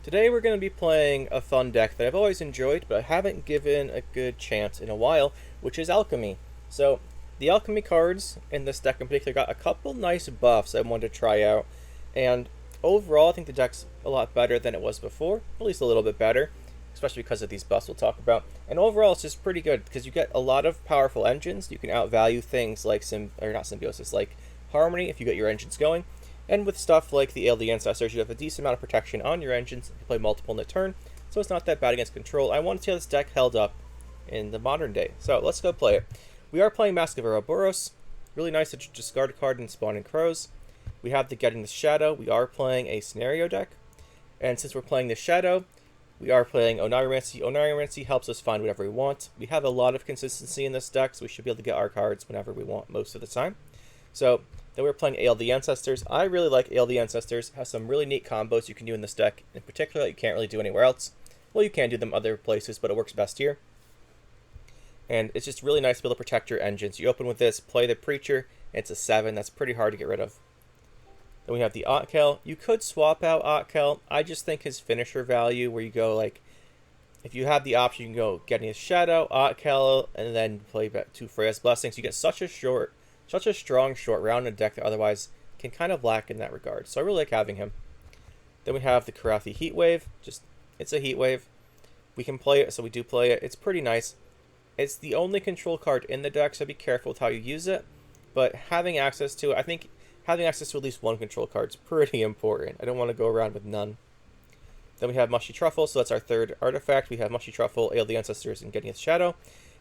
Today we're going to be playing a fun deck that I've always enjoyed, but I haven't given a good chance in a while, which is Alchemy. So, the Alchemy cards in this deck in particular got a couple nice buffs I wanted to try out, and overall I think the deck's a lot better than it was before, at least a little bit better, especially because of these buffs we'll talk about. And overall it's just pretty good, because you get a lot of powerful engines. You can outvalue things like, not Symbiosis, like Harmony if you get your engines going. And with stuff like the Alien Ancestors, you have a decent amount of protection on your engines. You can play multiple in the turn, so it's not that bad against control. I want to see how this deck held up in the modern day. So let's go play it. We are playing Mask of Ouroboros. Really nice to discard a card and spawn in crows. We have the Getting the Shadow. We are playing a scenario deck. And since we're playing the Shadow, we are playing Oneiromancy. Oneiromancy helps us find whatever we want. We have a lot of consistency in this deck, so we should be able to get our cards whenever we want most of the time. So then we're playing Ale the Ancestors. I really like Ale the Ancestors. It has some really neat combos you can do in this deck, in particular that you can't really do anywhere else. Well, you can do them other places, but it works best here. And it's just really nice to be able to protect your engines. You open with this, play the Preacher, and it's a 7. That's pretty hard to get rid of. Then we have the Otkel. You could swap out Otkel. I just think his finisher value, where you go like, if you have the option, you can go Getting his Shadow, Otkel, and then play back 2 Freya's Blessings. You get such a strong short round in a deck that otherwise can kind of lack in that regard. So I really like having him. Then we have the Karathi Heatwave. It's a Heatwave. We can play it, so we do play it. It's pretty nice. It's the only control card in the deck, so be careful with how you use it. But having access to it, I think having access to at least one control card is pretty important. I don't want to go around with none. Then we have Mushy Truffle, so that's our third artifact. We have Mushy Truffle, Ale the Ancestors, and Getting its Shadow.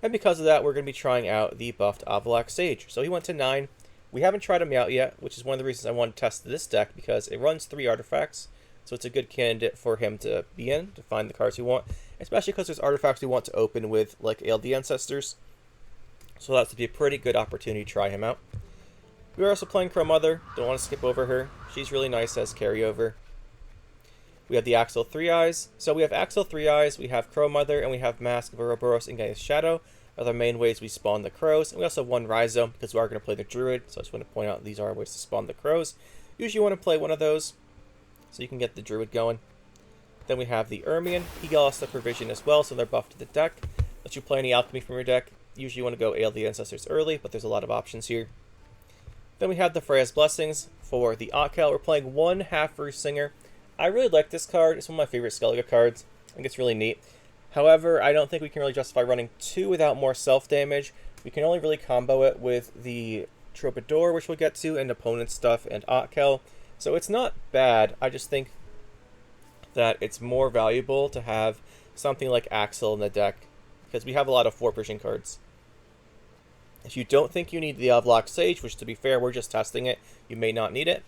And because of that, we're going to be trying out the buffed Avalok Sage. So he went to 9. We haven't tried him out yet, which is one of the reasons I wanted to test this deck, because it runs 3 artifacts. So it's a good candidate for him to be in, to find the cards we want. Especially because there's artifacts we want to open with, like Ale the Ancestors. So that's to be a pretty good opportunity to try him out. We are also playing Crow Mother. Don't want to skip over her. She's really nice as carryover. We have the Axel 3 Eyes. So we have Axel 3 Eyes, we have Crow Mother, and we have Mask of Ouroboros and Gaia's Shadow are the main ways we spawn the crows. And we also have 1 Rhizome, because we are going to play the Druid, so I just want to point out these are ways to spawn the crows. Usually you want to play one of those, so you can get the Druid going. Then we have the Ermion. He got us the Provision as well, so they're buffed to the deck. Let you play any Alchemy from your deck. Usually you want to go Ale the Ancestors early, but there's a lot of options here. Then we have the Freya's Blessings for the Otkel. We're playing 1 Half-Roost Singer. I really like this card. It's one of my favorite Skellige cards. I think it's really neat. However, I don't think we can really justify running 2 without more self-damage. We can only really combo it with the Troubadour, which we'll get to, and opponent stuff, and Otkel. So it's not bad. I just think that it's more valuable to have something like Axel in the deck, because we have a lot of 4 Persian cards. If you don't think you need the Avalok Sage, which to be fair, we're just testing it, you may not need it.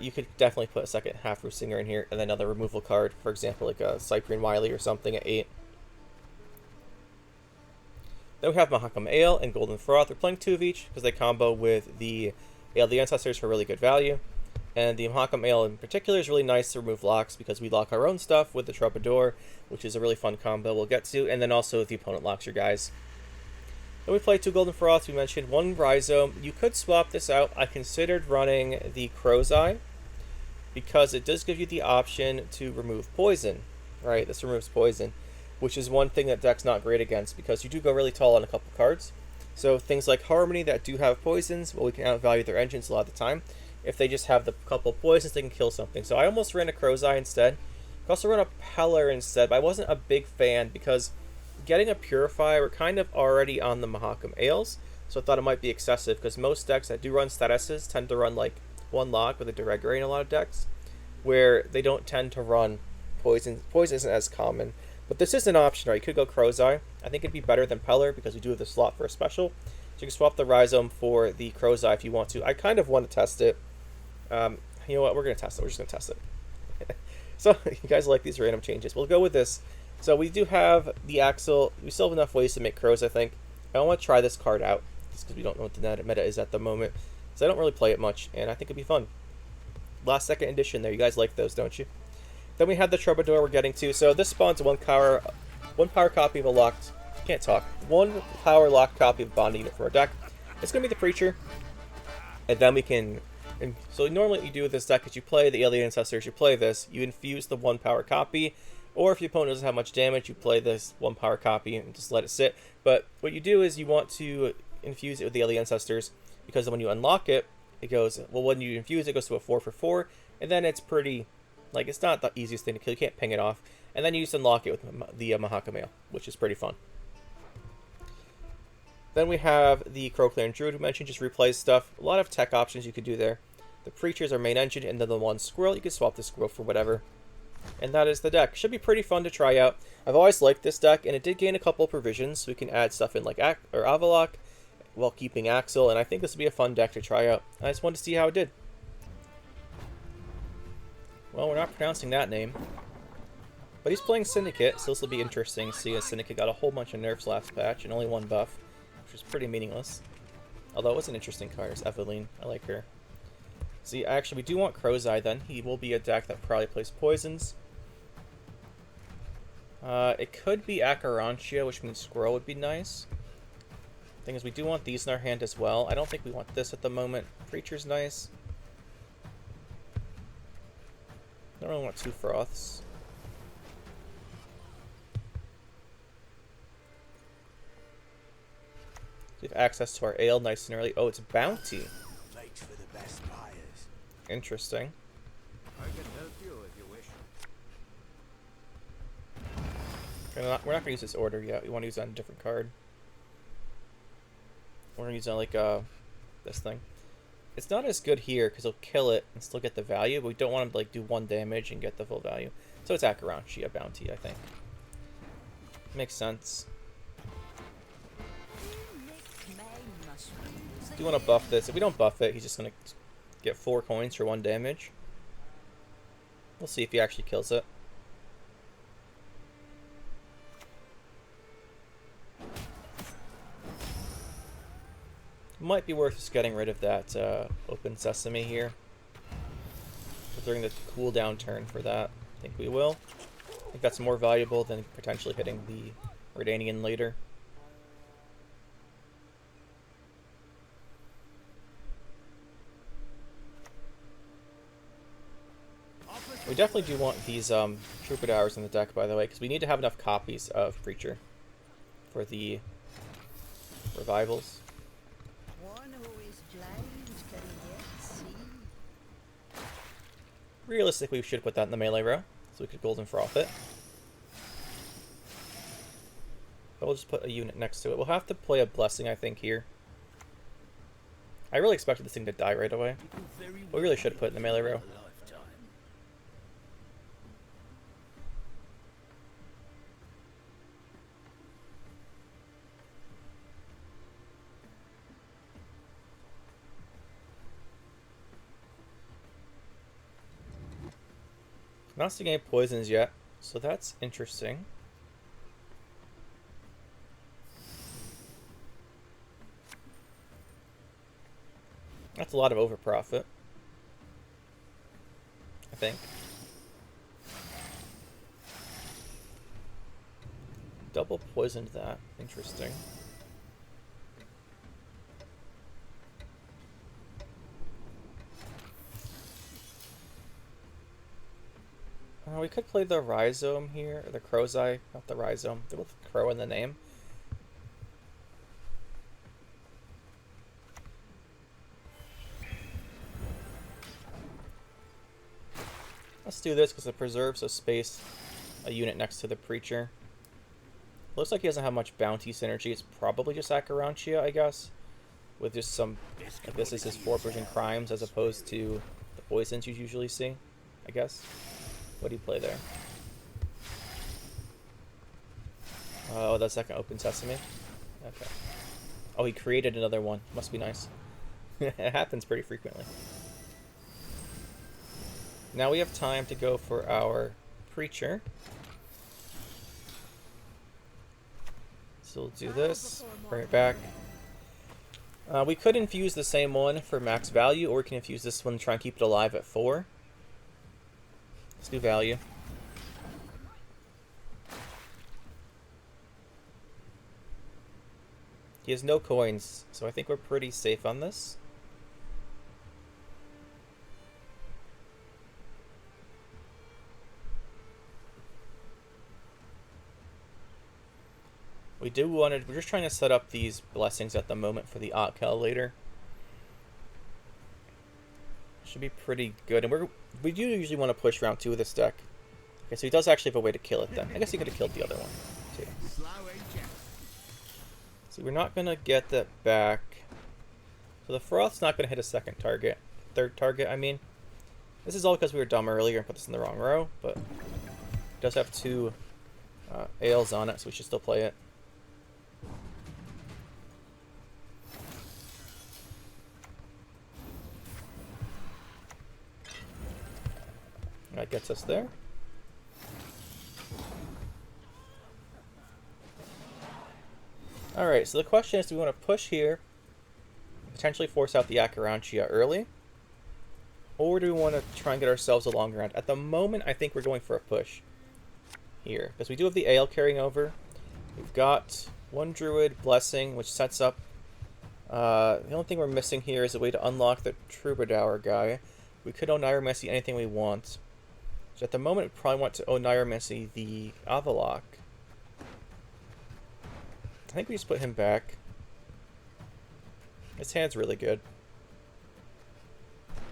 You could definitely put a second Half-Roost Singer in here, and then another removal card, for example, like a Cyprian Wily or something at 8. Then we have Mahakam Ale and Golden Froth. We're playing 2 of each, because they combo with the Ale the Ancestors for really good value. And the Mahakam Ale in particular is really nice to remove locks, because we lock our own stuff with the Troubadour, which is a really fun combo we'll get to, and then also if the opponent locks your guys. Then we play 2 Golden Froths, we mentioned 1 Rhizome. You could swap this out. I considered running the Crow's Eye, because it does give you the option to remove poison, right? This removes poison, which is one thing that deck's not great against, because you do go really tall on a couple cards. So things like Harmony that do have poisons, well, we can outvalue their engines a lot of the time. If they just have the couple poisons, they can kill something. So I almost ran a Crow's Eye instead. I could also run a Peller instead, but I wasn't a big fan, because getting a Purifier, we're kind of already on the Mahakam Ales, so I thought it might be excessive, because most decks that do run statuses tend to run like 1 lock with a Deregulate in a lot of decks, where they don't tend to run poison. Poison isn't as common, but this is an option, right? You could go Crow's Eye. I think it'd be better than Peller, because we do have the slot for a special, so you can swap the Rhizome for the Crow's Eye if you want to. I kind of want to test it. You know what? We're going to test it. We're just going to test it. So, you guys like these random changes. We'll go with this. So we do have the Axel. We still have enough ways to make crows, I think. I want to try this card out, just because we don't know what the meta is at the moment. So I don't really play it much, and I think it'd be fun. Last second edition there. You guys like those, don't you? Then we have the Troubadour we're getting to. So this spawns 1 power copy of a locked... Can't talk. 1 power locked copy of Bond unit for our deck. It's going to be the Preacher. And then we can And so normally what you do with this deck is you play the Alien Ancestors, you play this, you infuse the 1 power copy, or if your opponent doesn't have much damage, you play this 1 power copy and just let it sit. But what you do is you want to infuse it with the Alien Ancestors, because when you unlock it, it goes, well, when you infuse it, it goes to a 4 for 4, and then it's pretty, like, it's not the easiest thing to kill, you can't ping it off. And then you just unlock it with the Mahakamail, which is pretty fun. Then we have the Croclair and Druid we mentioned, just replays stuff. A lot of tech options you could do there. The Preacher's our main engine, and then the 1 Squirrel, you can swap the Squirrel for whatever. And that is the deck. Should be pretty fun to try out. I've always liked this deck, and it did gain a couple provisions, so we can add stuff in like Avalok while keeping Axel, and I think this would be a fun deck to try out. I just wanted to see how it did. Well, we're not pronouncing that name. But he's playing Syndicate, so this will be interesting, seeing as Syndicate got a whole bunch of nerfs last patch and only 1 buff, which was pretty meaningless. Although it was an interesting card. It's Eveline. I like her. See, actually, we do want Crow's Eye then. He will be a deck that probably plays poisons. It could be Acherontia, which means Squirrel would be nice. Thing is, we do want these in our hand as well. I don't think we want this at the moment. Preacher's nice. Don't really want 2 Froths. We have access to our ale nice and early. Oh, it's Bounty. For the best buyers. Interesting. I can help you if you wish. We're not going to use this order yet. We want to use it on a different card. We're going to use it on, like, this thing. It's not as good here, because it'll kill it and still get the value, but we don't want him to, like, do 1 damage and get the full value. So it's Acherontia Bounty, I think. Makes sense. Do you want to buff this? If we don't buff it, he's just going to get 4 coins for 1 damage. We'll see if he actually kills it. Might be worth just getting rid of that open sesame here. During the cooldown turn for that. I think we will. I think that's more valuable than potentially hitting the Redanian later. We definitely do want these Troubadours in the deck, by the way, because we need to have enough copies of Preacher for the revivals. One who is blind can yet see. Realistically, we should put that in the melee row, so we could Golden Froth it. But we'll just put a unit next to it. We'll have to play a Blessing, I think, here. I really expected this thing to die right away. We really should put it in the melee row. Not seeing any poisons yet, so that's interesting. That's a lot of overprofit, I think. Double poisoned that. Interesting. We could play the Rhizome here, or the Crow's Eye, not the Rhizome. They're both Crow in the name. Let's do this because it preserves a space, a unit next to the Preacher. Looks like he doesn't have much bounty synergy. It's probably just Acherontia, I guess. With just some, like this is his 4% crimes as opposed to the poisons you usually see, I guess. What do you play there? Oh, that's second open sesame? Okay. Oh, he created another one. Must be nice. It happens pretty frequently. Now we have time to go for our Preacher. So we'll do this, bring it back. We could infuse the same one for max value, or we can infuse this one and try and keep it alive at 4. Let's do value. He has no coins, so I think we're pretty safe on this. We do want to. We're just trying to set up these blessings at the moment for the Otkel later. Should be pretty good, and we do usually want to push round 2 of this deck. Okay, so he does actually have a way to kill it then. I guess he could have killed the other one too. So we're not gonna get that back. So the Froth's not gonna hit a third target. I mean, this is all because we were dumb earlier and put this in the wrong row, but it does have 2 Ales on it, so we should still play it. That gets us there. Alright, so the question is, do we want to push here, potentially force out the Acherontia early? Or do we want to try and get ourselves a long round? At the moment, I think we're going for a push here, because we do have the Ale carrying over. We've got 1 Druid Blessing, which sets up... the only thing we're missing here is a way to unlock the Troubadour guy. We could Oneiromancy anything we want. So at the moment, we probably want to Oneiromancy the Avalok. I think we just put him back. His hand's really good.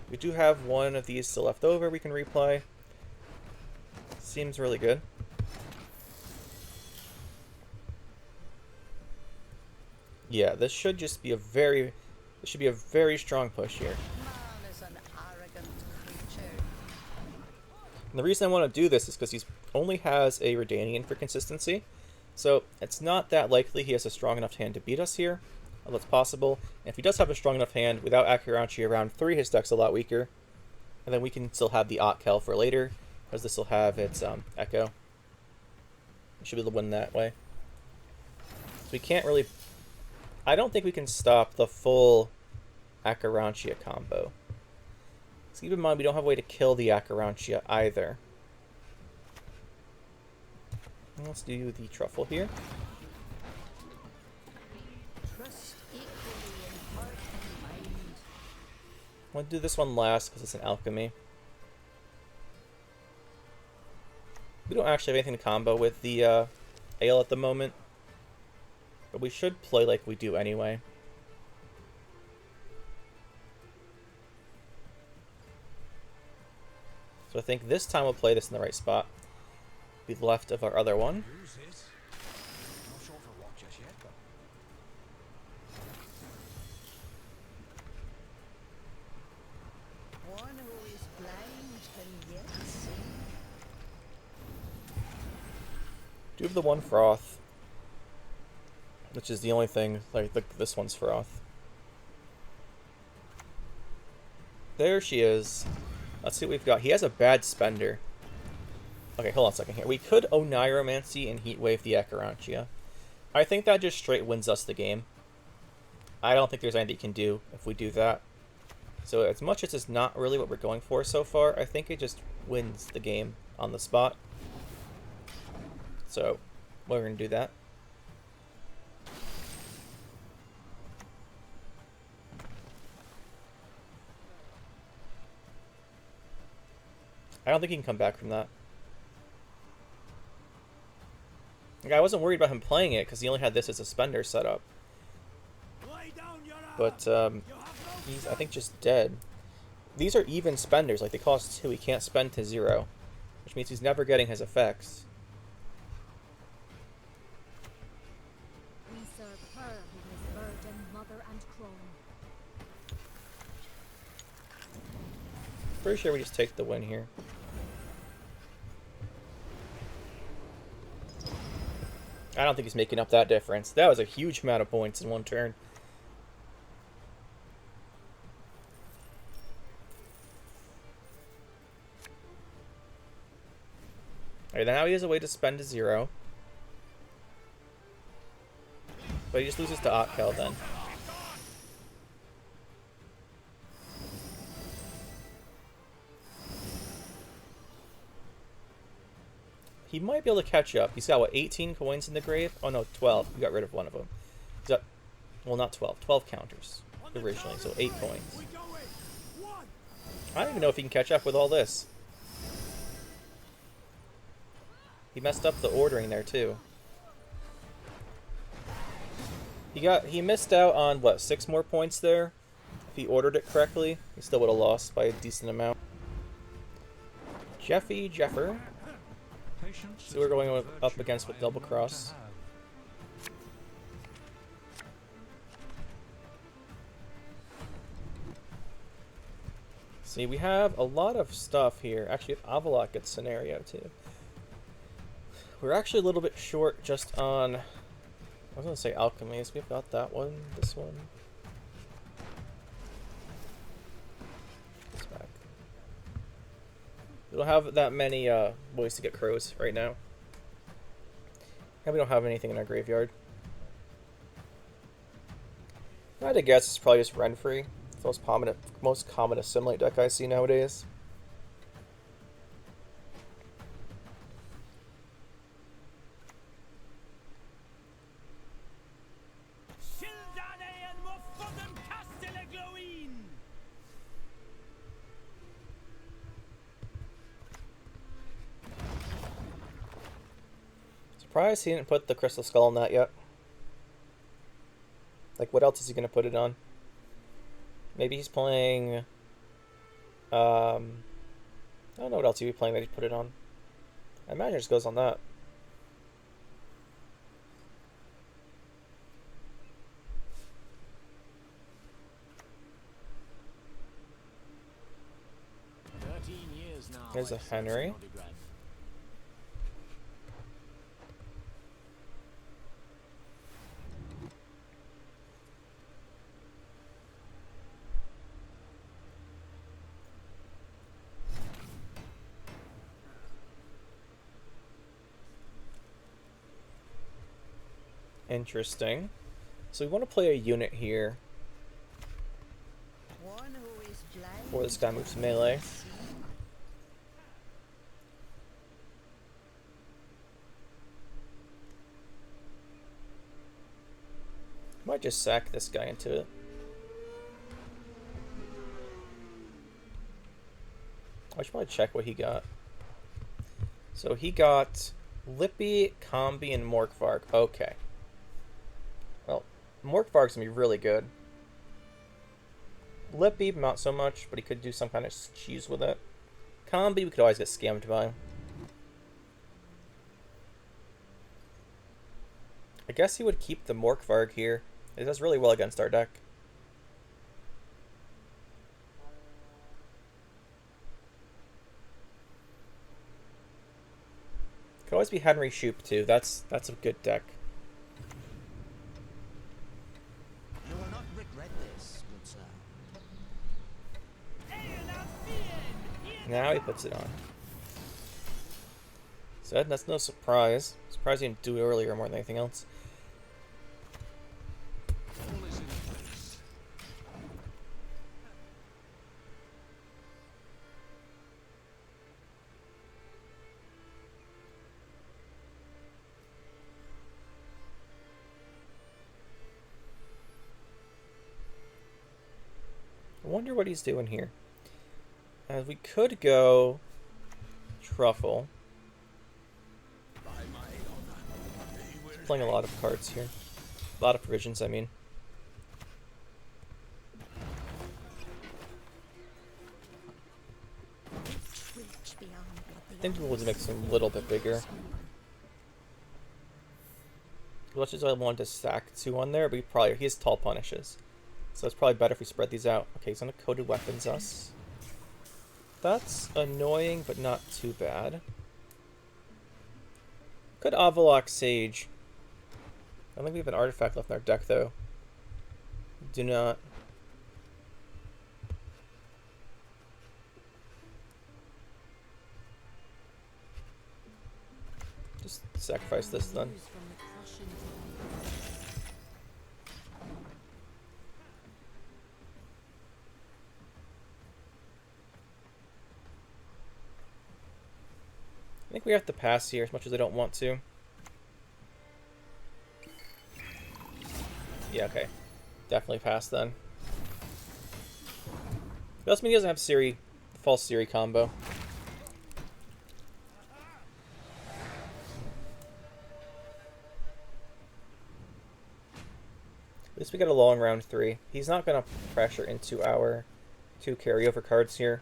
We do have 1 of these still left over we can replay. Seems really good. Yeah, this should just be a very strong push here. Man is an arrogant creature. And the reason I want to do this is because he only has a Redanian for consistency. So it's not that likely he has a strong enough hand to beat us here, although it's possible. And if he does have a strong enough hand, without Acherontia around 3, his deck's a lot weaker. And then we can still have the Otkel for later, because this will have its Echo. We should be able to win that way. So we can't really... I don't think we can stop the full Acherontia combo. So keep in mind, we don't have a way to kill the Acherontia either. Let's do the Truffle here. Trust equally in heart and mind. I'm going to do this one last because it's an Alchemy. We don't actually have anything to combo with the Ale at the moment, but we should play like we do anyway. So I think this time we'll play this in the right spot. Be left of our other one. One who is blind can yet see. Do have the 1 Froth, which is the only thing, like, this one's Froth. There she is. Let's see what we've got. He has a bad spender. Okay, hold on a second here. We could Oneiromancy and Heatwave the Acherontia. I think that just straight wins us the game. I don't think there's anything you can do if we do that. So as much as it's not really what we're going for so far, I think it just wins the game on the spot. So we're going to do that. I don't think he can come back from that. Like, I wasn't worried about him playing it because he only had this as a spender setup. But he's, I think, just dead. These are even spenders, like they cost 2. He can't spend to 0, which means he's never getting his effects. We serve her who is virgin, mother, and crone. Pretty sure we just take the win here. I don't think he's making up that difference. That was a huge amount of points in 1 turn. Alright, now he has a way to spend to 0. But he just loses to Otkel then. He might be able to catch up. He's got, what, 18 coins in the grave? Oh, no, 12. We got rid of one of them. He's got, well, not 12. 12 counters originally, so 8 coins. I don't even know if he can catch up with all this. He messed up the ordering there, too. He missed out on what, 6 more points there? If he ordered it correctly, he still would have lost by a decent amount. Jeffer. So we're going up against with Double Cross. See, we have a lot of stuff here. Actually, if Avalok gets scenario too. We're actually a little bit short just on, I was going to say Alchemy. So we've got that one, this one. It's back. We don't have that many ways to get crows right now. And we don't have anything in our graveyard. I had to guess it's probably just Renfri. It's the most common Assimilate deck I see nowadays. Surprised he didn't put the Crystal Skull on that yet. Like, what else is he going to put it on? Maybe he's playing... I don't know what else he'd be playing that he'd put it on. I imagine it just goes on that. There's a Henry. Interesting. So we want to play a unit here before this guy moves melee. Might just sack this guy into it. I should probably check what he got. So he got Lippy, Combi, and Morkvarg. Okay. Well, Morkvarg's gonna be really good. Lippy, not so much, but he could do some kind of cheese with it. Combi, we could always get scammed by. I guess he would keep the Morkvarg here. It does really well against our deck. Could always be Henry Shupe too. That's a good deck. You will not regret this, good sir. Now he puts it on. So that's no surprise. Surprised he didn't do it earlier more than anything else. All is in place. I wonder what he's doing here. We could go Truffle. He's playing a lot of cards here. A lot of provisions, I mean. I think we'll just make this a little bit bigger. As much as I want to stack 2 on there, but he has tall punishes. So it's probably better if we spread these out. Okay, he's gonna Coded Weapons us. That's annoying, but not too bad. Could Avalok Sage. I don't think we have an artifact left in our deck, though. Do not. Just sacrifice this then. I think we have to pass here as much as I don't want to. Yeah, okay. Definitely pass then. It also means he doesn't have Siri, false Siri combo. least we get a long round 3. He's not going to pressure into our 2 carryover cards here.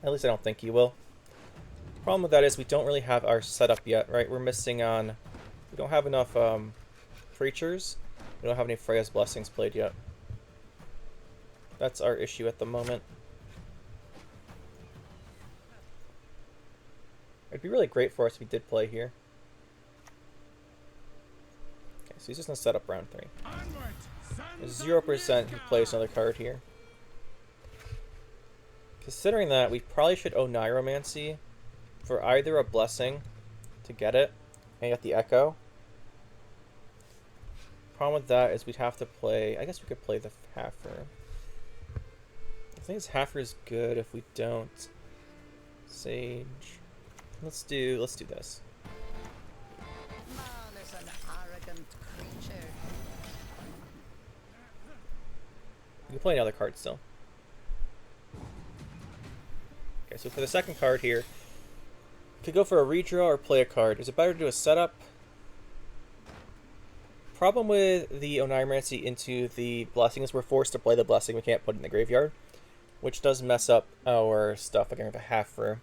At least I don't think he will. The problem with that is we don't really have our setup yet, right? We're missing on... We don't have enough creatures. We don't have any Freya's Blessings played yet. That's our issue at the moment. It'd be really great for us if we did play here. Okay, so he's just going to set up round 3. There's 0% he plays another card here. Considering that, we probably should Oniromancy for either a Blessing to get it, and get the Echo. Problem with that is we'd have to play... I guess we could play the Haffer. I think this Haffer is good if we don't. Sage... Let's do this. Man is an arrogant creature. We can play another card still. Okay, so for the second card here, could go for a redraw or play a card. Is it better to do a setup? Problem with the Oniromancy into the Blessing is we're forced to play the Blessing. We can't put it in the graveyard, which does mess up our stuff. Again, we have a Haffer.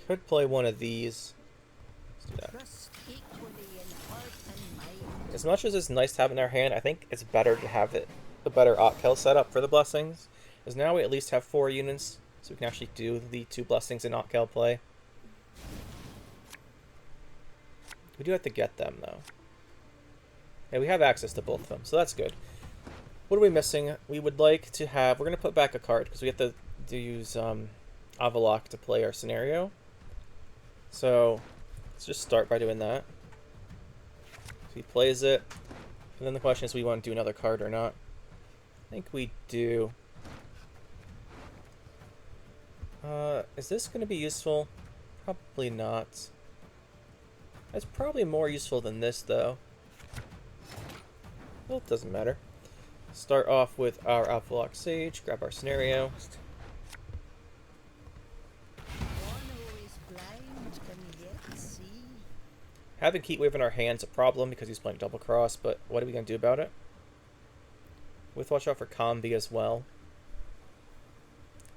Could play one of these. Let's do that. Trust equally in heart and mind. As much as it's nice to have it in our hand, I think it's better to have it a better Otkel setup for the Blessings. Because now we at least have 4 units, so we can actually do the 2 Blessings in Otkel play. We do have to get them, though. Yeah, we have access to both of them, so that's good. What are we missing? We would like to have... We're going to put back a card, because we have to use Avalok to play our scenario. So, let's just start by doing that. So he plays it. And then the question is, we want to do another card or not. I think we do. Is this going to be useful? Probably not. That's probably more useful than this, though. Well, it doesn't matter. Start off with our Avalok Sage, grab our scenario. One who is blind can yet see. Having Heatwave in our hand's a problem because he's playing Double Cross, but what are we going to do about it? With watch out for Combi as well.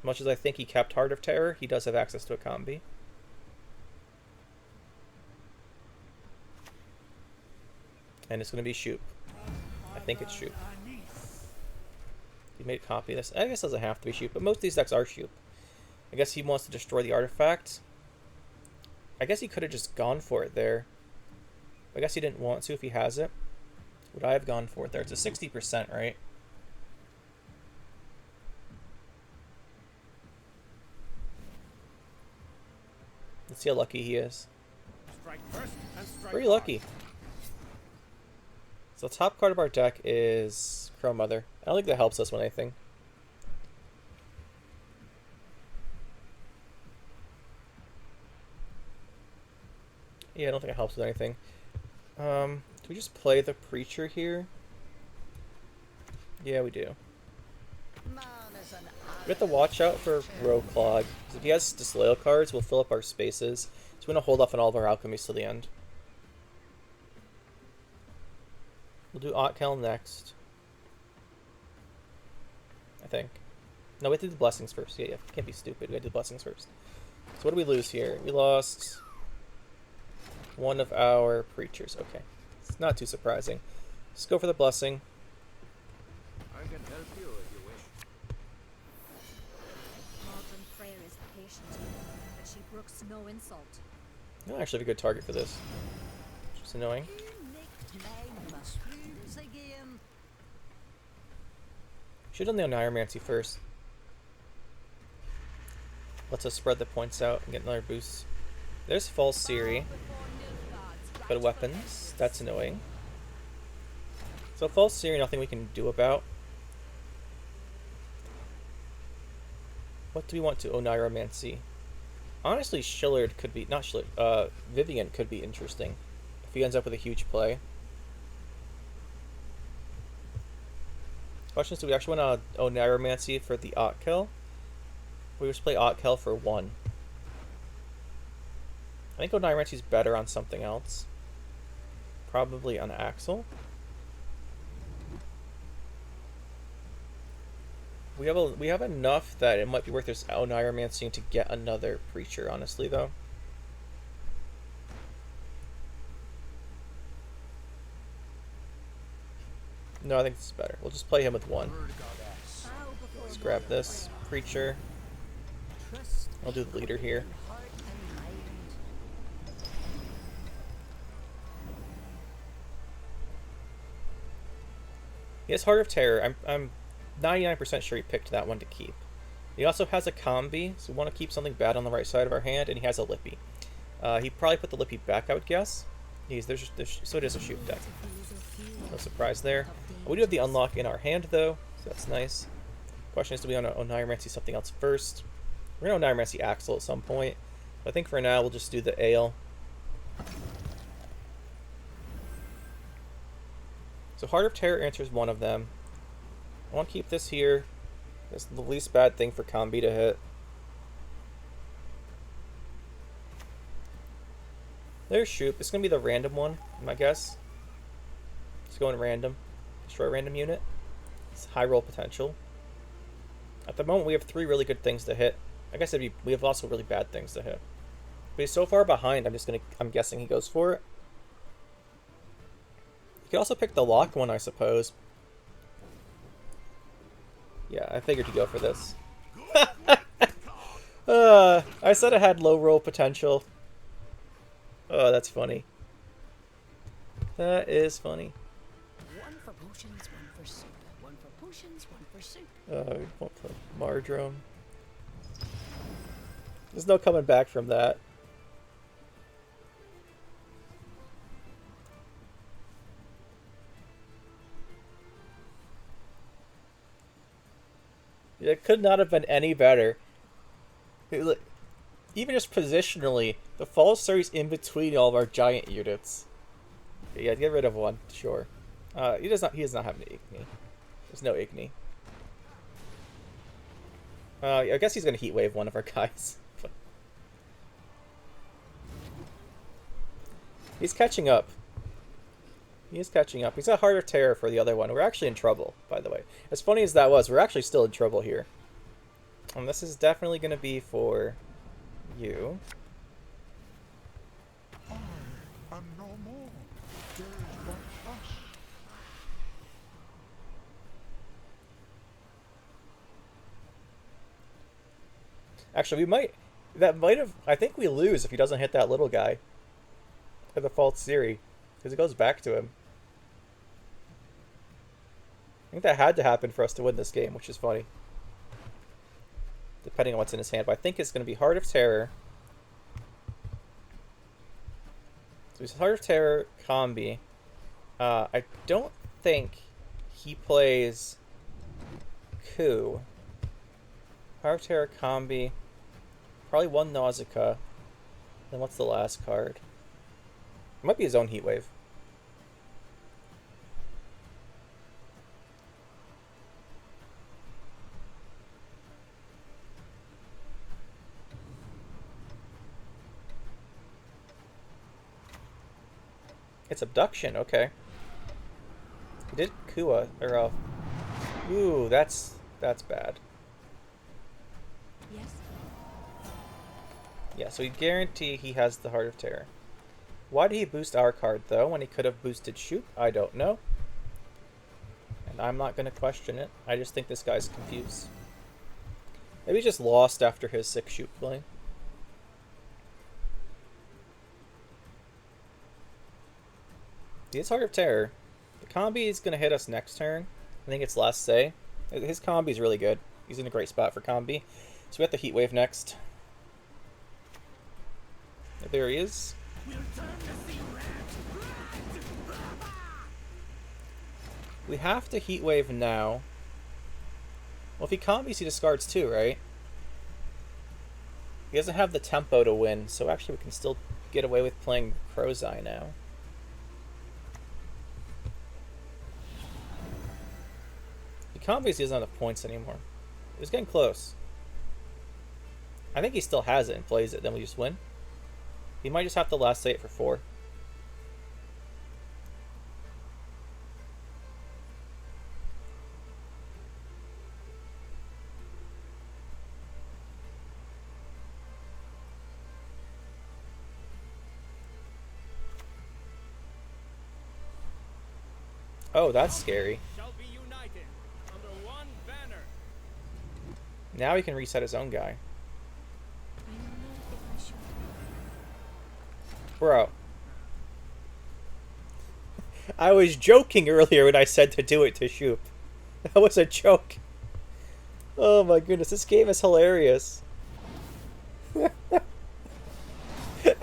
Much as I think he kept Heart of Terror, he does have access to a Combi. And it's going to be Shupe. I think it's Shupe. He made a copy of this. I guess it doesn't have to be Shupe, but most of these decks are Shupe. I guess he wants to destroy the artifact. I guess he could have just gone for it there. I guess he didn't want to if he has it. Would I have gone for it there? It's a 60%, right? Let's see how lucky he is. Strike first and strike Pretty hard. lucky. So the top card of our deck is Crow Mother. I don't think that helps us with anything. Yeah, I don't think it helps with anything. Do we just play the Preacher here? Yeah, we do. Man is an We have to watch out for Rowclog. If he has Disloyal cards, we'll fill up our spaces. So we're going to hold off on all of our alchemies till the end. We'll do Otkel next. I think. No, we have to do the Blessings first. Yeah, can't be stupid. We have to do the Blessings first. So what do we lose here? We lost one of our Preachers. Okay. It's not too surprising. Let's go for the Blessing. I can help you if you wish. Modern Freya is patient, but she brooks no insult. I don't actually have a good target for this. Just annoying. nicked my mushrooms again. Should have done the Oniromancy first. Lets us spread the points out and get another boost. There's False Siri. But weapons. That's annoying. So False Siri, nothing we can do about. What do we want to Oniromancy? Honestly, Shillard could be... Not Shillard. Vivian could be interesting. If he ends up with a huge play. Question is, do we actually want to Oniromancy for the Otkel? We just play Otkel for 1. I think Oniromancy is better on something else. Probably on Axel. We have enough that it might be worth this Oneiromancing to get another Preacher, honestly, though. No, I think this is better. We'll just play him with one. Let's grab this Preacher. I'll do the leader here. He has Heart of Terror. I'm 99% sure he picked that one to keep. He also has a combi, so we want to keep something bad on the right side of our hand, and he has a Lippy. He probably put the Lippy back, I would guess. So it is a Shupe deck. No surprise there. We do have the unlock in our hand, though, so that's nice. Question is, do we want to Oneiromancy something else first? We're going to Oneiromancy Axel at some point. But I think for now, we'll just do the Ale. So Heart of Terror answers one of them. I want to keep this here. It's the least bad thing for combi to hit. There's Shupe. It's going to be the random one, my guess. Just going random. Destroy a random unit. It's high roll potential. At the moment, we have 3 really good things to hit. I guess we have also really bad things to hit. But he's so far behind, I'm guessing he goes for it. You could also pick the lock one, I suppose. Yeah, I figured he'd go for this. I said it had low roll potential. Oh, that's funny. That is funny. One for potions, one for soup. One for potions, one for soup. We won't play Mardrome. There's no coming back from that. It could not have been any better. Even just positionally, the False Series in between all of our giant units. Yeah, get rid of one, sure. He does not have an Igni. There's no Igni. I guess he's gonna Heat Wave one of our guys. He's catching up. He is catching up. He's got Heart of Terror for the other one. We're actually in trouble, by the way. As funny as that was, we're actually still in trouble here. And this is definitely going to be for you. I am no more. There is but us. Actually, I think we lose if he doesn't hit that little guy. For the False Series. Because it goes back to him. I think that had to happen for us to win this game, which is funny. Depending on what's in his hand. But I think it's going to be Heart of Terror. So he's Heart of Terror combi. I don't think he plays Coup. Heart of Terror combi. Probably one Nausicaa. Then what's the last card? It might be his own Heat Wave. It's Abduction, okay. He did Kua, or ooh, that's bad. Yes. Yeah, so we guarantee he has the Heart of Terror. Why did he boost our card, though, when he could have boosted Shupe? I don't know. And I'm not going to question it. I just think this guy's confused. Maybe he just lost after his 6 Shupe play. He has Heart of Terror. The combi is going to hit us next turn. I think it's last say. His combi is really good. He's in a great spot for combi. So we have the Heat Wave next. There he is. We have to Heat Wave now. Well, if he combis, he discards too, right? He doesn't have the tempo to win, so actually we can still get away with playing Crow's Eye now. If he combis, he doesn't have the points anymore. It was getting close. I think he still has it and plays it, then we just win. He might just have to last say it for 4. Oh, that's scary. Shall be united under one banner. Now he can reset his own guy. I know not if I should. Bro. I was joking earlier when I said to do it to Shupe. That was a joke. Oh my goodness, this game is hilarious.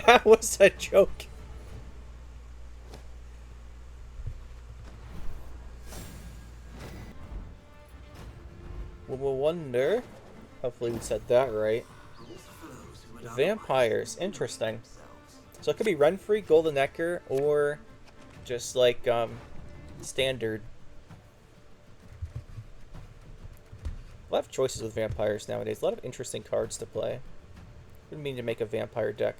That was a joke. We'll wonder. Hopefully we said that right. Vampires, interesting. So it could be Renfri, Golden Ecker, or just like standard. A lot of choices with vampires nowadays. A lot of interesting cards to play. Wouldn't mean to make a vampire deck.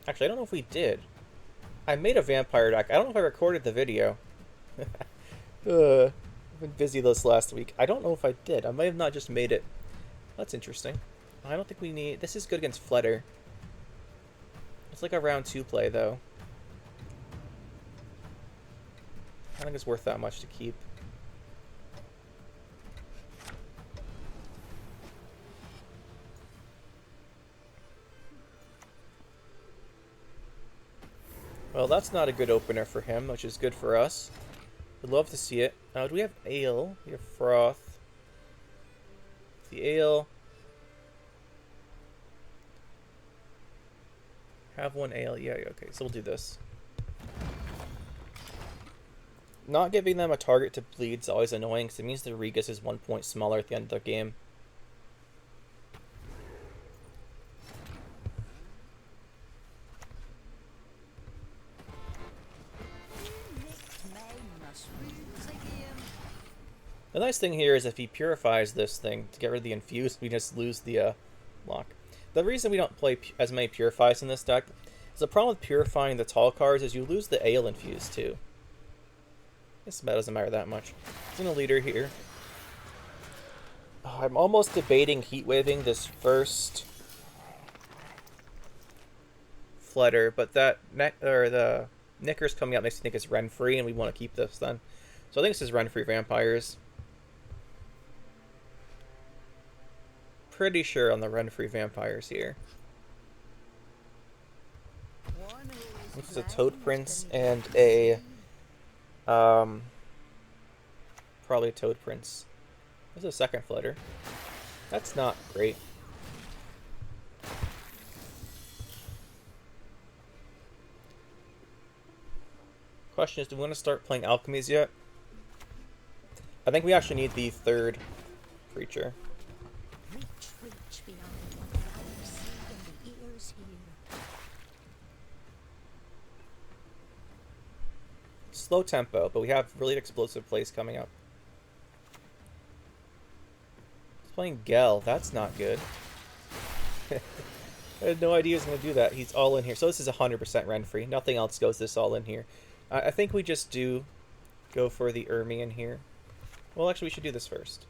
Actually, I don't know if we did. I made a vampire deck. I don't know if I recorded the video. I've been busy this last week. I don't know if I did. I may have not just made it. That's interesting. I don't think we need... This is good against Flutter. It's like a round 2 play, though. I don't think it's worth that much to keep. Well, that's not a good opener for him, which is good for us. We'd love to see it. Do we have ale? We have froth. The ale. Have one ale. Yeah, okay. So we'll do this. Not giving them a target to bleed is always annoying because it means the Regus is 1 point smaller at the end of the game. The nice thing here is if he purifies this thing to get rid of the infuse, we just lose the lock. The reason we don't play as many purifies in this deck is the problem with purifying the tall cards is you lose the ale infuse too. This doesn't matter that much. It's in a leader here. Oh, I'm almost debating heat waving this first Flutter, but that the Knicker's coming up makes me think it's Renfri, and we want to keep this then. So I think this is Renfri Vampires. Pretty sure on the Renfri Vampires here. This is a Toad Prince and a probably a Toad Prince. This is a second Flutter. That's not great. Question is, do we want to start playing Alchemies yet? I think we actually need the third creature. Reach beyond what the eyes see and the ears hear. Slow tempo, but we have really explosive plays coming up. He's playing Gel. That's not good. I had no idea he was going to do that. He's all in here. So this is 100% Renfri. Nothing else goes this all in here. I think we just do go for the Ermion here. Well, actually, we should do this first.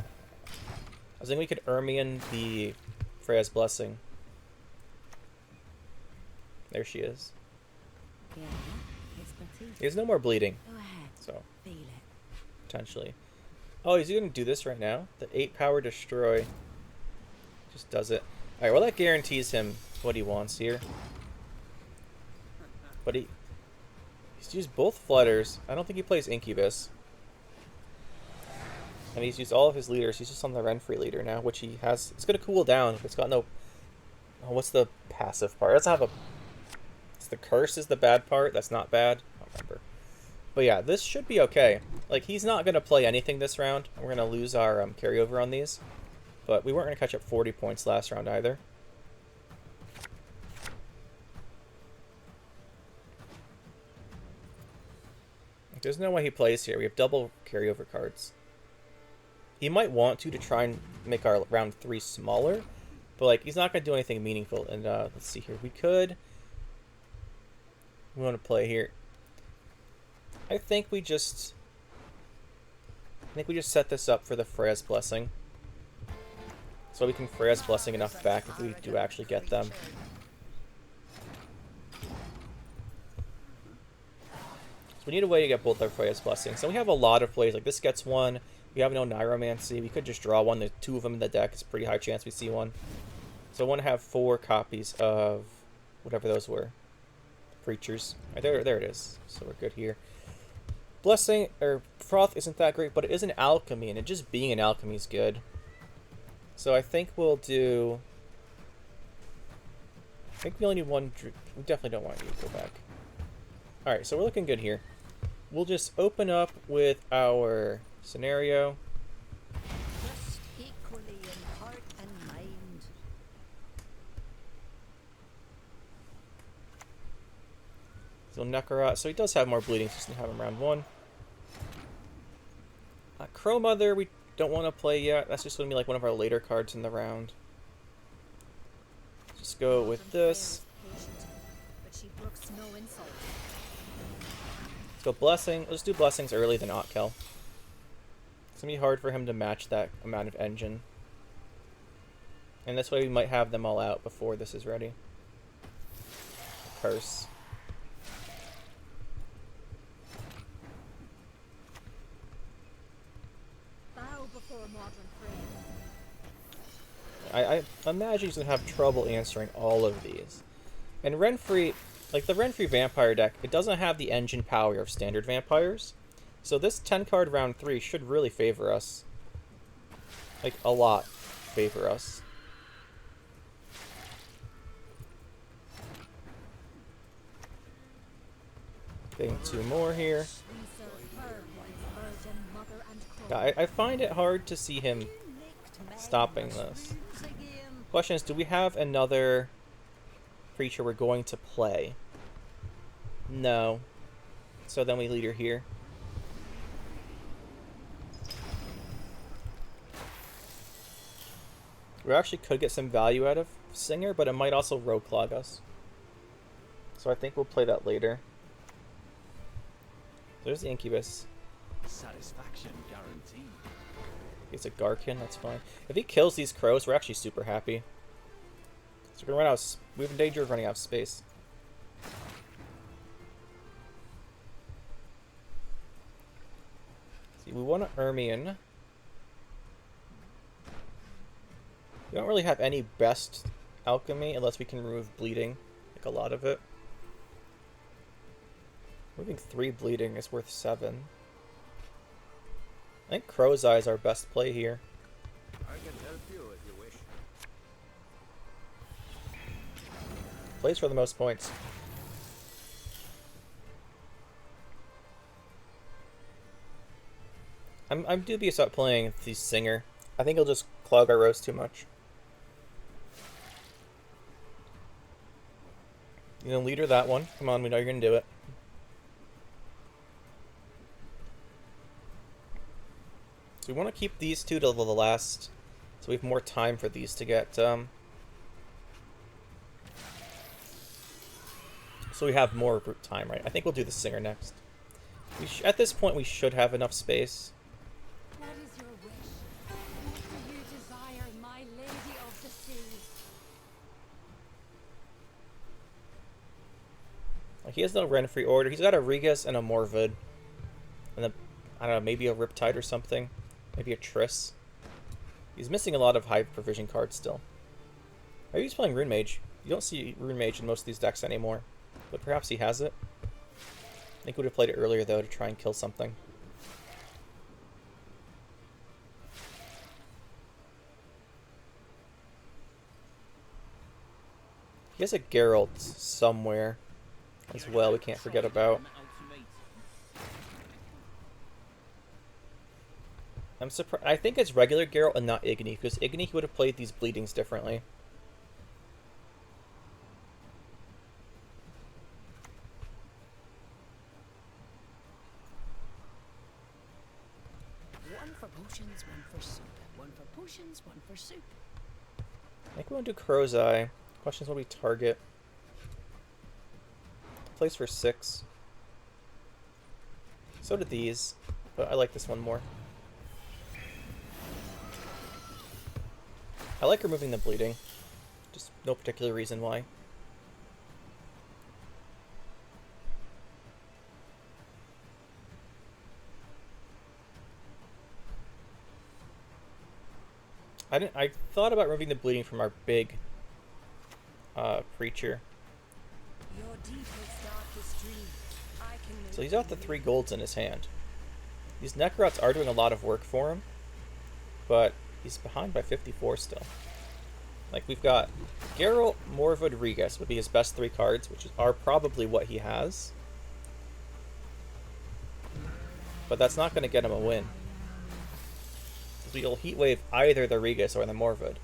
I was thinking we could Ermion the Freya's Blessing. There she is. Yeah, it's petite. He has no more bleeding, Go ahead. so Feel it. potentially. Oh, is he going to do this right now? The 8 power destroy. Just does it. Alright, well that guarantees him what he wants here. But he's used both Flutters. I don't think he plays Incubus. And he's used all of his leaders. He's just on the Renfri leader now, which he has. It's going to cool down. It's got no... Oh, what's the passive part? It doesn't have a... It's the curse is the bad part. That's not bad. I don't remember. But yeah, this should be okay. Like, he's not going to play anything this round. We're going to lose our carryover on these. But we weren't going to catch up 40 points last round either. There's no way he plays here. We have double carryover cards. He might want to try and make our round 3 smaller. But, like, he's not going to do anything meaningful. And, let's see here. We want to play here. I think we just set this up for the Freya's Blessing. So we can Freya's Blessing enough back if we do actually get them. We need a way to get both our Freya's blessings. So we have a lot of plays. Like this gets one. We have no Neuromancy. We could just draw one. There's 2 of them in the deck. It's a pretty high chance we see one. So I want to have 4 copies of whatever those were. Creatures. Right, there it is. So we're good here. Blessing, or Froth isn't that great, but it is an alchemy, and it just being an alchemy is good. So I think we'll do... I think we only need 1... We definitely don't want you to go back. Alright, so we're looking good here. We'll just open up with our scenario. Just equally in heart and mind. So Nekarat, so he does have more bleeding, so he's gonna have him round 1. Crow Mother, we don't want to play yet. That's just gonna be like one of our later cards in the round. Just go with this. But she brooks no insult. Let's go Blessing. Let's do Blessings early, then Otkel. It's gonna be hard for him to match that amount of engine. And this way we might have them all out before this is ready. Curse. Bow before modern frame. I imagine he's going to have trouble answering all of these. And Renfri, like the Renfri vampire deck, it doesn't have the engine power of standard vampires. So this 10 card round 3 should really favor us. Like, a lot favor us. Getting 2 more here. We serve her who is virgin, mother, and crow. Yeah, I find it hard to see him stopping this. Question is, do we have another creature we're going to play? No. So then we lead her here. We actually could get some value out of Singer, but it might also rogue clog us. So I think we'll play that later. There's the Incubus. Satisfaction guaranteed. It's a Garkin, that's fine. If he kills these crows, we're actually super happy. So we're gonna run out. We have a danger of running out of space. See, we want to Ermion. We don't really have any best alchemy unless we can remove bleeding, like a lot of it. Moving 3 bleeding is worth 7. I think Crow's Eye is our best play here. I can help you if you wish. Plays for the most points. I'm dubious about playing the Singer. I think he'll just clog our roast too much. You know, leader that one. Come on, we know you're gonna do it. So we want to keep these 2 till the last, so we have more time for these to get, so we have more group time, right? I think we'll do the Singer next. At this point, we should have enough space. What is your wish? What do you desire, my lady of the sea? Like, he has no Renfri order. He's got a Regas and a Morvid. And then, I don't know, maybe a Riptide or something. Maybe a Triss. He's missing a lot of high provision cards still. Maybe he's playing Rune Mage. You don't see Rune Mage in most of these decks anymore. But perhaps he has it. I think we would have played it earlier, though, to try and kill something. He has a Geralt somewhere as well we can't forget about. I'm surprised. I think it's regular Geralt and not Igni, because Igni he would have played these bleedings differently. One for potions, one for soup. One for potions, one for soup. I think we want to do Crow's Eye. Question is what we target. Plays for 6. So did these, but I like this one more. I like removing the bleeding. Just no particular reason why. I thought about removing the bleeding from our big preacher. Your deepest, darkest dream. I can make So he's out the 3 golds in his hand. These Necrots are doing a lot of work for him, but he's behind by 54 still. Like, we've got Geralt, Morwood, Regas would be his best 3 cards, which are probably what he has. But that's not going to get him a win. Because we'll Heat Wave either the Regas or the Morwood.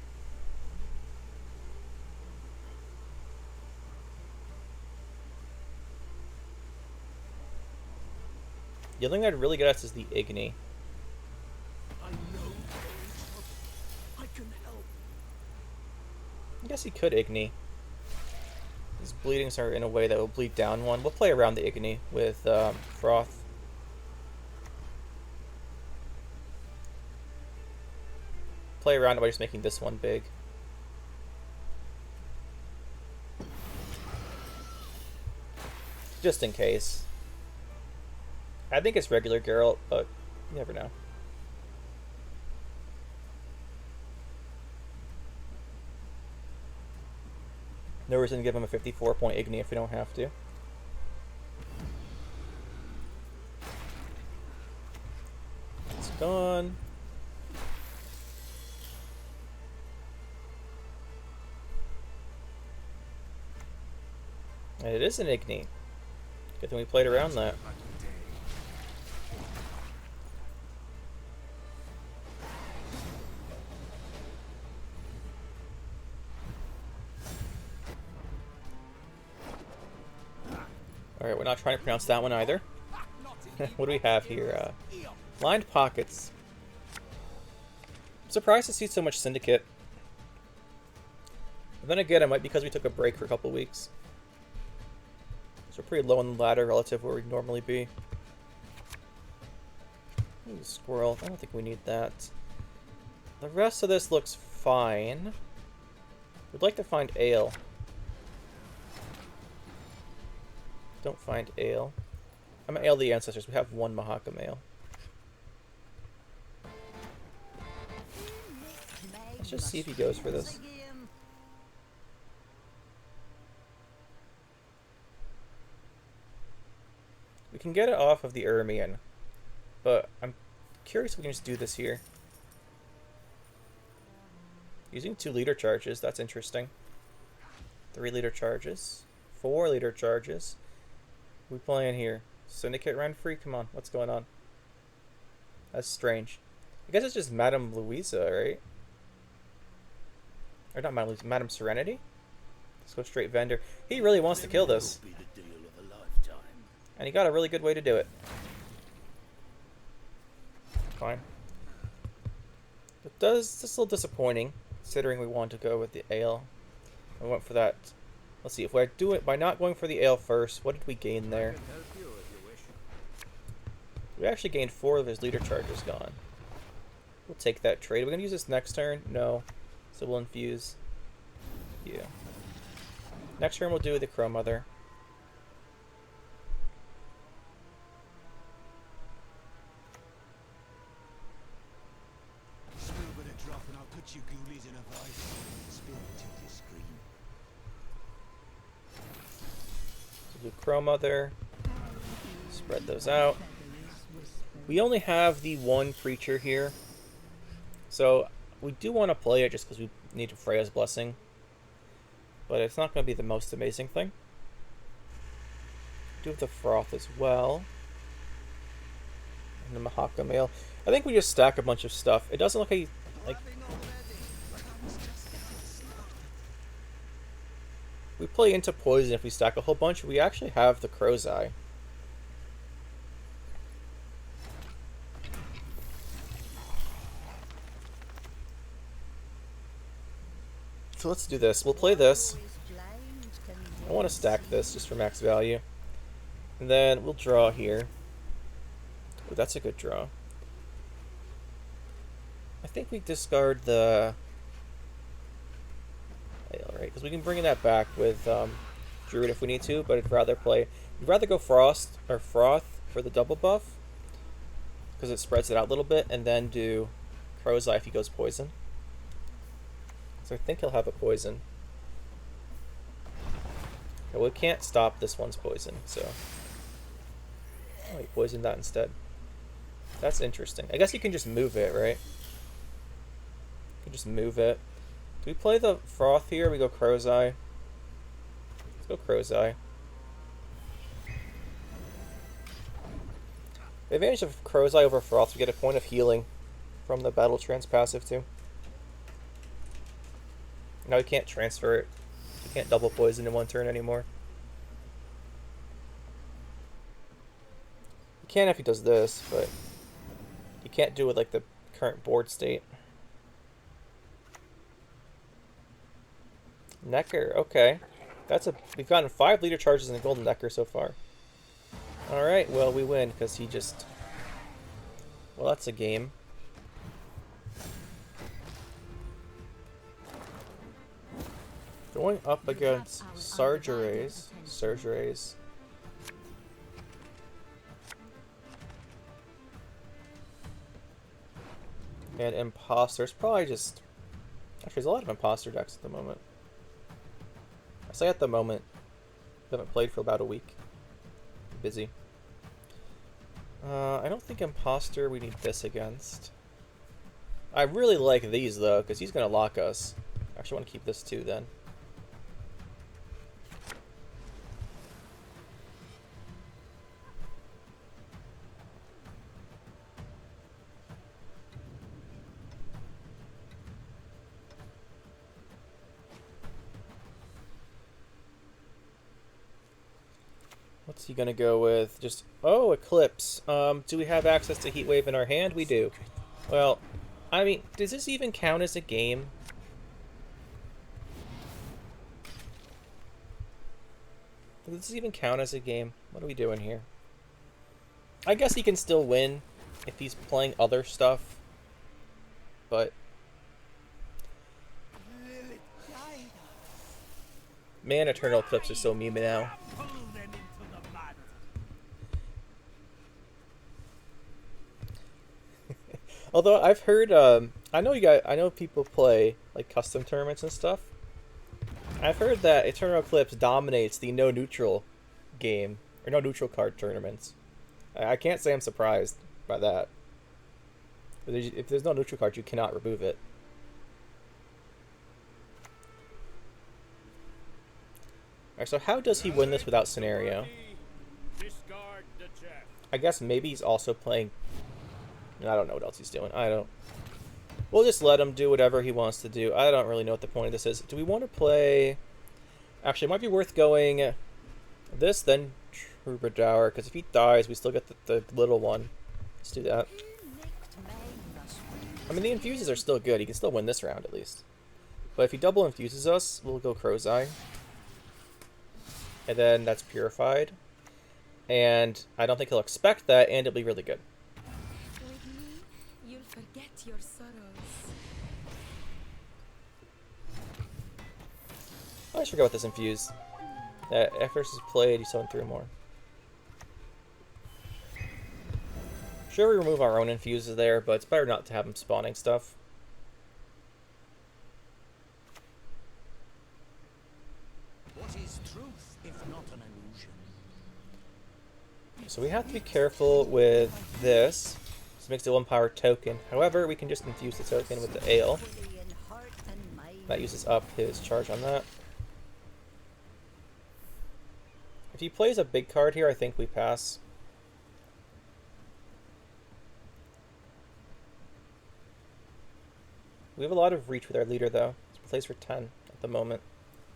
The only thing I'd really get us is the Igni. I know you're in trouble. I can help. I guess he could Igni. His bleedings are in a way that will bleed down one. We'll play around the Igni with Froth. Play around it by just making this one big. Just in case. I think it's regular Geralt, but you never know. No reason to give him a 54-point Igni if we don't have to. It's gone. And it is an Igni. Good thing we played around that. Alright, we're not trying to pronounce that one either. What do we have here? Lined Pockets. I'm surprised to see so much Syndicate. But then again, it might be because we took a break for a couple weeks. So we're pretty low on the ladder relative to where we'd normally be. Ooh, squirrel. I don't think we need that. The rest of this looks fine. We'd like to find ale. Don't find ale. I'm gonna ale the ancestors. We have 1 Mahakam ale. Let's just see if he goes for this. We can get it off of the Ermion, but I'm curious if we can just do this here. Using 2 leader charges, that's interesting. 3 leader charges. 4 leader charges. We playing here? Syndicate Renfri? Come on, what's going on? That's strange. I guess it's just Madame Louisa, right? Or not Madame Louisa, Madame Serenity? Let's go straight vendor. He really wants to kill this. And he got a really good way to do it. Fine. It does, it's a little disappointing, considering we wanted to go with the ale. I went for that. Let's see, if I do it by not going for the ale first, what did we gain there? We actually gained 4 of his leader charges gone. We'll take that trade. Are we going to use this next turn? No. So we'll infuse. Yeah. Next turn we'll do the Crow Mother. Do Crow Mother. Spread those out. We only have the 1 creature here, so we do want to play it just because we need Freya's Blessing, but it's not going to be the most amazing thing. Do have the Froth as well, and the Mahakam Ale. I think we just stack a bunch of stuff. It doesn't look like we play into poison if we stack a whole bunch. We actually have the Crow's Eye. So let's do this. We'll play this. I want to stack this just for max value. And then we'll draw here. Oh, that's a good draw. I think we discard the ale, right? Because we can bring that back with Druid if we need to, but I'd rather go Froth for the double buff, because it spreads it out a little bit, and then do Crow's Eye if he goes poison. So I think he'll have a poison. Well, we can't stop this one's poison, so... Oh, he poisoned that instead. That's interesting. I guess you can just move it, right? You can just move it. Do we play the Froth here or we go Crow's Eye? Let's go Crow's Eye. The advantage of Crow's Eye over Froth, we get a point of healing from the Battle Trance passive too. Now we can't transfer it. We can't double poison in one turn anymore. You can if he does this, but you can't do it like the current board state. Necker, okay. We've gotten 5 leader charges in the Golden Necker so far. Alright, well we win because he just... Well, that's a game. Going up against Surgeries. And Imposters, probably just... Actually, there's a lot of Imposter decks at the moment. I say at the moment. I haven't played for about a week. Busy. I don't think Imposter we need this against. I really like these, though, because he's going to lock us. I actually want to keep this, too, then. What's he gonna go with? Just, oh, Eclipse. Do we have access to Heatwave in our hand? We do. Well, I mean, does this even count as a game? Does this even count as a game? What are we doing here? I guess he can still win if he's playing other stuff, but... Man, Eternal Eclipse is so meme now. Although I've heard, I know people play like custom tournaments and stuff. I've heard that Eternal Eclipse dominates the no neutral game or no neutral card tournaments. I can't say I'm surprised by that. If there's no neutral card, you cannot remove it. Alright, so how does he win this without scenario? I guess maybe he's also playing... I don't know what else he's doing. We'll just let him do whatever he wants to do. I don't really know what the point of this is. Do we want to play... Actually, it might be worth going this, then Troubadour, because if he dies, we still get the little one. Let's do that. I mean, the infuses are still good. He can still win this round, at least. But if he double infuses us, we'll go Crow's Eye. And then that's Purified. And I don't think he'll expect that, and it'll be really good. You'll forget your sorrows. I always forget about this infuse. After this is played, you summon 3 more. Sure, we remove our own infuses there, but it's better not to have them spawning stuff. What is truth if not an illusion? So we have to be careful with this. This makes it 1 power token. However, we can just infuse the token with the ale. That uses up his charge on that. If he plays a big card here, I think we pass. We have a lot of reach with our leader, though. This plays for 10 at the moment,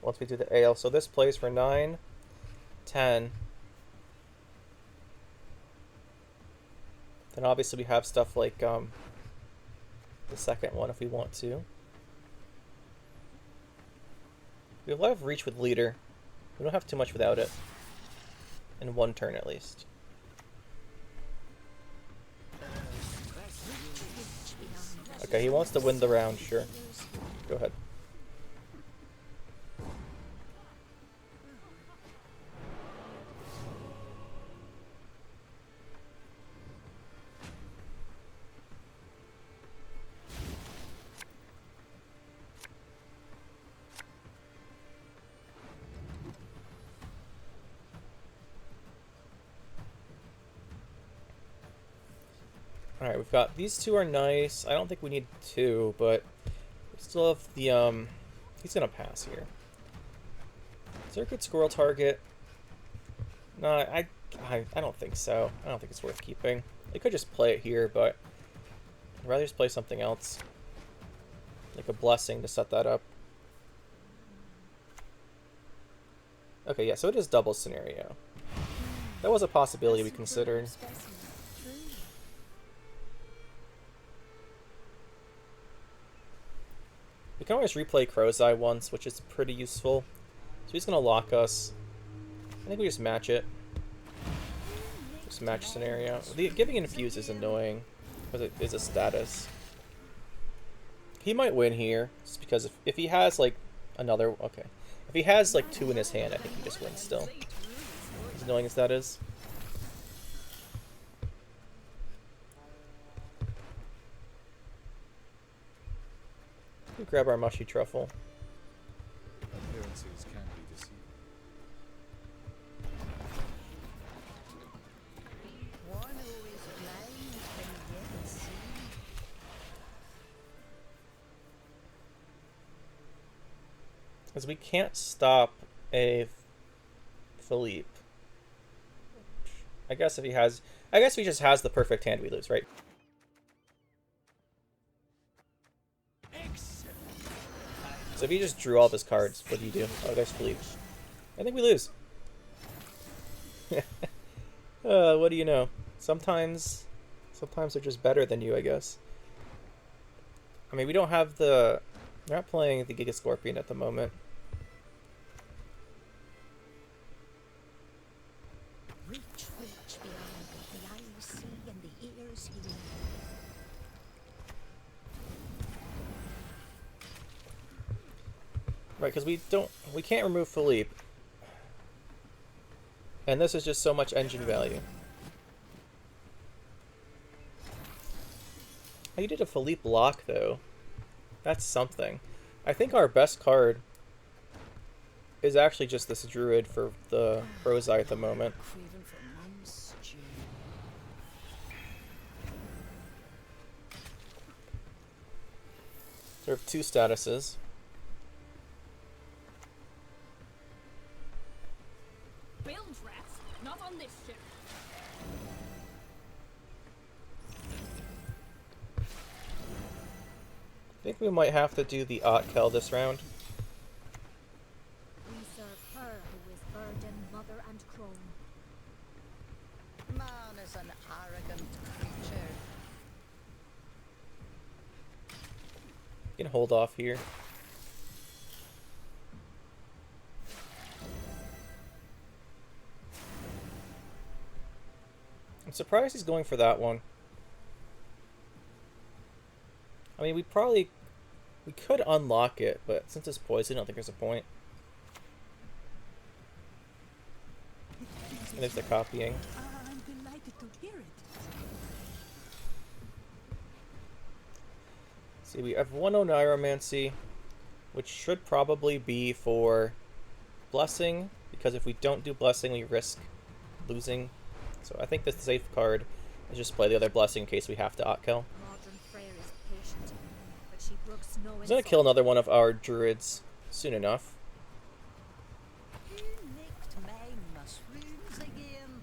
once we do the ale. So this plays for 9, 10. Then obviously we have stuff like the second one if we want to. We have a lot of reach with leader. We don't have too much without it. In 1 turn at least. Okay, he wants to win the round, sure. Go ahead. Alright, we've got these two are nice. I don't think we need two, but we still have the he's gonna pass here. Is there a good squirrel target? No, I don't think so. I don't think it's worth keeping. They could just play it here, but I'd rather just play something else. Like a blessing to set that up. Okay, yeah, so it is double scenario. That was a possibility we considered. We can always replay Crow's Eye once, which is pretty useful. So he's gonna lock us. I think we just match it. Just match scenario. Giving Infuse is annoying, because it is a status. He might win here, just because if he has like another, okay. If he has like two in his hand, I think he just wins still. As annoying as that is. We grab our mushy truffle. Appearances can be deceiving. One who is blind can yet see. Because we can't stop a Philippe. I guess if he has... I guess if he just has the perfect hand, we lose, right? So if he just drew all of his cards, what do you do? Oh, there's Philippe. I think we lose. What do you know? Sometimes they're just better than you, I guess. I mean, we don't have the... We're not playing the Giga Scorpion at the moment. Reach beyond what the eyes see and the ears hear. Right, because we can't remove Philippe. And this is just so much engine value. Oh, you did a Philippe lock, though. That's something. I think our best card is actually just this Druid for the Crow's Eye at the moment. Craving for mum's stew. There are two statuses. Build rats, not on this ship. I think we might have to do the Otkel this round. We serve her who is burden, mother, and crone. Man is an arrogant creature. We can hold off here. I'm surprised he's going for that one. I mean, we could unlock it, but since it's poison, I don't think there's a point. And there's the copying. I'm delighted to hear it. See, we have 1 Oniromancy, which should probably be for Blessing, because if we don't do Blessing, we risk losing. So I think the safe card is just play the other Blessing in case we have to Otkel. Modern Freyr is patient, but she brooks no He's gonna kill another one of our Druids soon enough. Who nicked my mushrooms again?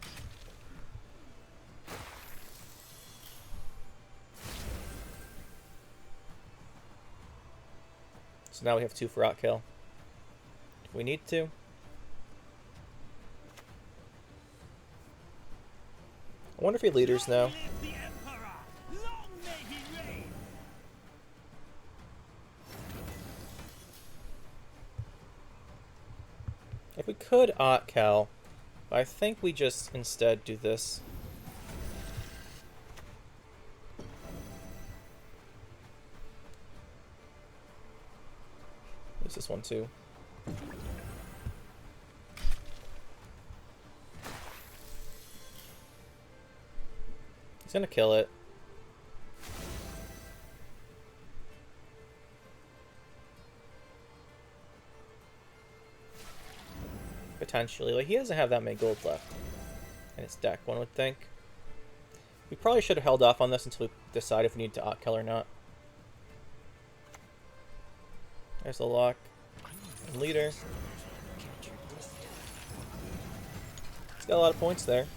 So now we have 2 for Otkel. If we need to. I wonder if he leaders now. The Emperor! Long may he reign! If we could Otkel, I think we just instead do this. Use this one too. He's gonna kill it. Potentially. Like, he doesn't have that many gold left in his deck, one would think. We probably should have held off on this until we decide if we need to Kill or not. There's the lock. And leader. It's got a lot of points there.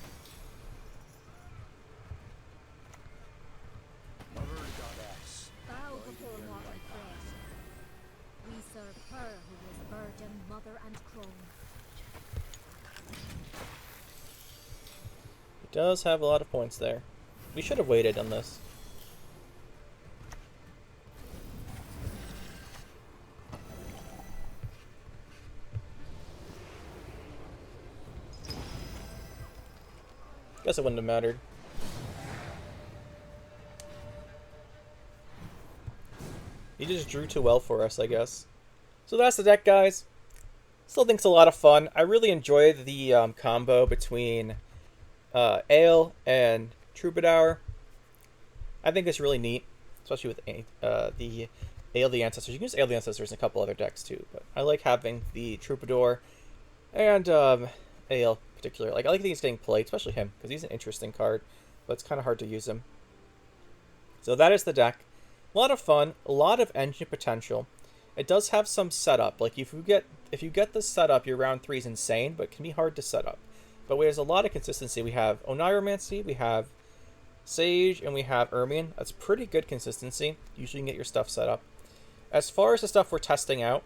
Bow before mortal prayer. We serve her who is virgin, mother, and crone. It does have a lot of points there. We should have waited on this. Guess it wouldn't have mattered. He just drew too well for us, I guess. So that's the deck, guys. Still think it's a lot of fun. I really enjoyed the combo between Ale and Troubadour. I think it's really neat, especially with the Ale the Ancestors. You can use Ale the Ancestors in a couple other decks too, but I like having the Troubadour and Ale particularly. Like, I like that he's getting played, especially him, because he's an interesting card, but it's kind of hard to use him. So that is the deck. A lot of fun, a lot of engine potential. It does have some setup. Like, if you get the setup, your round 3 is insane, but it can be hard to set up. But there's a lot of consistency. We have Oniromancy, we have Sage, and we have Ermion. That's pretty good consistency. Usually you can get your stuff set up. As far as the stuff we're testing out,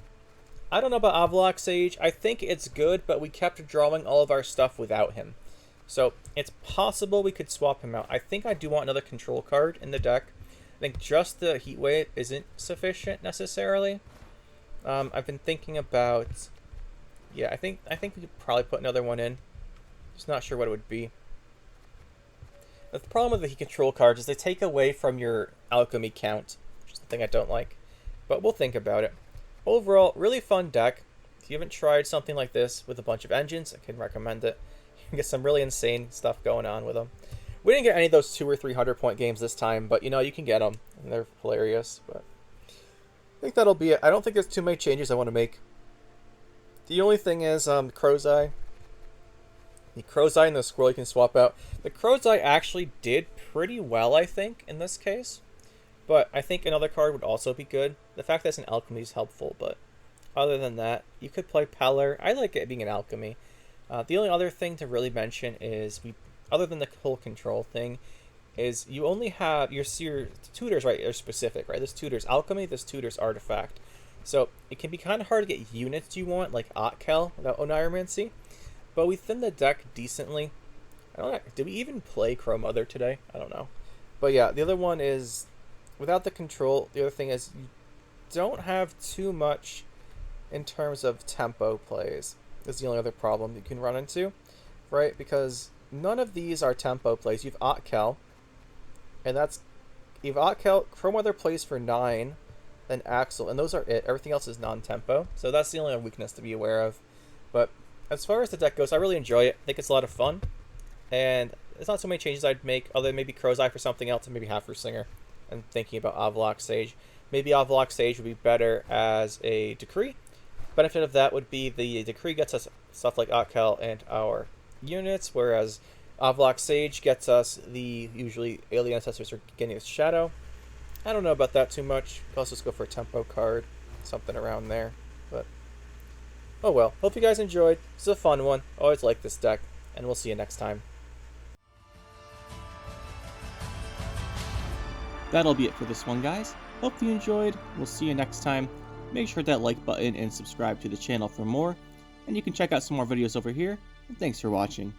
I don't know about Avallac'h Sage. I think it's good, but we kept drawing all of our stuff without him. So it's possible we could swap him out. I think I do want another control card in the deck. I think just the Heat Wave isn't sufficient necessarily. I've been thinking about... Yeah, I think we could probably put another one in. Just not sure what it would be. The problem with the Heat control cards is they take away from your alchemy count, which is the thing I don't like. But we'll think about it. Overall, really fun deck. If you haven't tried something like this with a bunch of engines, I can recommend it. You can get some really insane stuff going on with them. We didn't get any of those 200 or 300 point games this time, but you know, you can get them, and they're hilarious. But I think that'll be it. I don't think there's too many changes I want to make. The only thing is Crow's Eye. The Crow's Eye and the Squirrel you can swap out. The Crow's Eye actually did pretty well, I think, in this case. But I think another card would also be good. The fact that it's an Alchemy is helpful, but other than that, you could play Peller. I like it being an Alchemy. The only other thing to really mention is, other than the whole control thing, is you only have your tutors, right, are specific, right? This tutor's Alchemy, this tutor's Artifact. So it can be kind of hard to get units you want, like Otkel without Oniromancy. But we thin the deck decently. I don't know, did we even play Crow Mother today? I don't know. But yeah, the other one is, without the control, the other thing is you don't have too much in terms of tempo plays. That's the only other problem you can run into, right? Because none of these are tempo plays. You have Otkel, and you have Otkel, Crow Mother plays for 9, then Axel, and those are it. Everything else is non-tempo, so that's the only weakness to be aware of. But as far as the deck goes, I really enjoy it. I think it's a lot of fun, and there's not so many changes I'd make, other than maybe Crow's Eye for something else, and maybe Half-Root Singer. And thinking about Avallac'h Sage. Maybe Avallac'h Sage would be better as a Decree. Benefit of that would be the Decree gets us stuff like Otkel and our units, whereas Avallac'h Sage gets us the usually Alien Ancestors or getting us Shadow. I don't know about that too much. Could also just go for a tempo card, something around there. But oh well. Hope you guys enjoyed. It's a fun one. Always like this deck, and we'll see you next time. That'll be it for this one, guys. Hope you enjoyed. We'll see you next time. Make sure to hit that like button and subscribe to the channel for more. And you can check out some more videos over here. And thanks for watching.